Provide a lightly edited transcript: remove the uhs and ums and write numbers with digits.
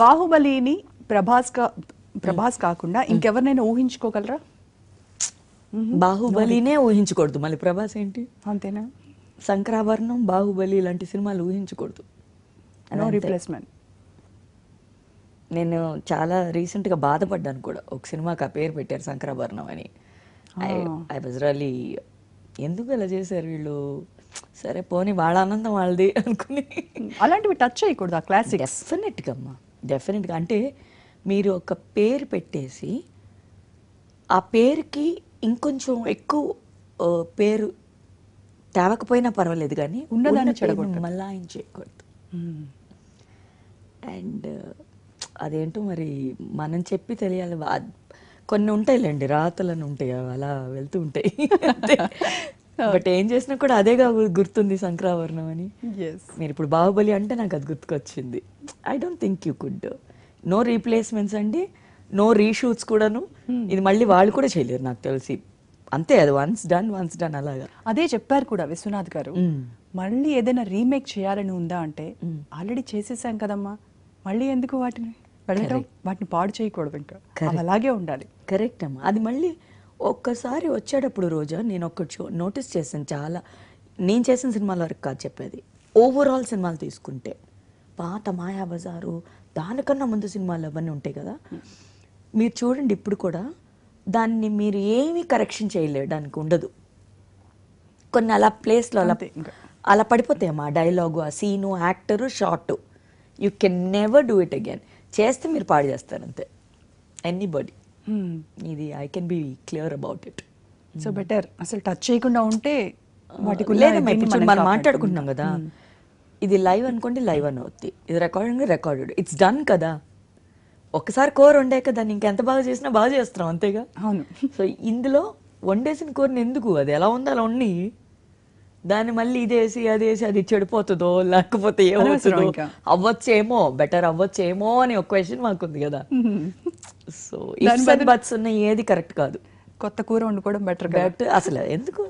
బాహుబలిని ప్రభాస్ కాకుండా ఇంకెవరినైనా ఊహించుకోగలరా? బాహుబలినే ఊహించకూడదు, మళ్ళీ ప్రభాస్ ఏంటి? అంతేనా? శంకరాభరణం, బాహుబలి ఇలాంటి సినిమాలు ఊహించకూడదు. No replacement. నేను చాలా రీసెంట్గా బాధపడ్డాను కూడా, ఒక సినిమాకి ఆ పేరు పెట్టారు శంకరాభరణం అని. ఐ వాజ్ రియలీ, ఎందుకు ఇలా చేశారు వీళ్ళు, సరే పోనీ వాళ్ళ ఆనందం వాళ్ళది అనుకుని. అలాంటివి టచ్ చేయకూడదు ఆ క్లాసిక్. డెఫినెట్గా అమ్మా, డెఫినెట్గా. అంటే మీరు ఒక పేరు పెట్టేసి ఆ పేరుకి ఇంకొంచెం ఎక్కువ పేరు తేవకపోయినా పర్వాలేదు, కానీ ఉన్నదాన్ని మల్లాయించేయకూడదు. అండ్ అదేంటో మరి మనం చెప్పి తెలియాలి. కొన్ని ఉంటాయిలేండి, రాతలను ఉంటాయి, అలా వెళ్తూ ఉంటాయి. బట్ ఏం చేసినా కూడా అదేగా గుర్తుంది శంకరాభరణం అని. మీరు ఇప్పుడు బాహుబలి అంటే నాకు అది గుర్తుకొచ్చింది. I don't think you could. No replacements అండి, నో రీషూట్స్ కూడాను. ఇది మళ్ళీ వాళ్ళు కూడా చేయలేరు నాకు తెలిసి. అంతే, అది వన్స్ డన్ అలాగా. అదే చెప్పారు కూడా విశ్వనాథ్ గారు. మళ్ళీ ఏదైనా రీమేక్ చేయాలని ఉందా అంటే, ఆల్రెడీ చేసేసాం కదమ్మా, మళ్ళీ ఎందుకు వాటిని వెళ్ళటం, వాటిని పాడు చేయకూడదు, ఇంకా అలాగే ఉండాలి. కరెక్ట్ అమ్మా. అది మళ్ళీ ఒక్కసారి వచ్చేటప్పుడు రోజా నేను ఒక్కటి నోటీస్ చేశాను, చాలా నేను చేసిన సినిమాల వరకు కాదు చెప్పేది, ఓవరాల్ సినిమాలు తీసుకుంటే పాత మాయాబజారు, దానికన్నా ముందు సినిమాలు అవన్నీ ఉంటాయి కదా, మీరు చూడండి ఇప్పుడు కూడా దాన్ని మీరు ఏమీ కరెక్షన్ చేయలేరు, దానికి ఉండదు. కొన్ని అలా ప్లేస్లో అలా పడిపోతాయమ్మా, డైలాగు, ఆ scene, actor, shot. You can never do it again. చేస్తే మీరు పాడు చేస్తారు అంతే, ఎనీబడి. ఇది I can be clear about it. So better అసలు టచ్ చేయకుండా ఉంటే వాటికి. లేదమ్మా, ఇప్పుడు మనం మాట్లాడుకుంటున్నాం కదా, ఇది లైవ్ అనుకోండి, లైవ్ అని అవుద్ది, ఇది రికార్డెడ్, ఇట్స్ డన్ కదా. ఒకసారి కూర వండాక దాన్ని ఇంకెంత బాగా చేసినా బాగా చేస్తున్నాం, అంతేగా. అవును. సో ఇందులో వండేసిన కూరని ఎందుకు, అది ఎలా ఉందో అలా ఉండి దాన్ని మళ్ళీ ఇదేసి అదేసి అది చెడిపోతుందో లేకపోతే ఏమవుతుందో, అవ్వచ్చేమో, బెటర్ అవ్వచ్చేమో అని ఒక క్వశ్చన్ మాకుంది కదా. సో ఇఫ్స్ అండ్ బట్స్ ఉన్న ఏది కరెక్ట్ కాదు. కొత్త కూర వండుకోవడం బెటర్. అసలు ఎందుకు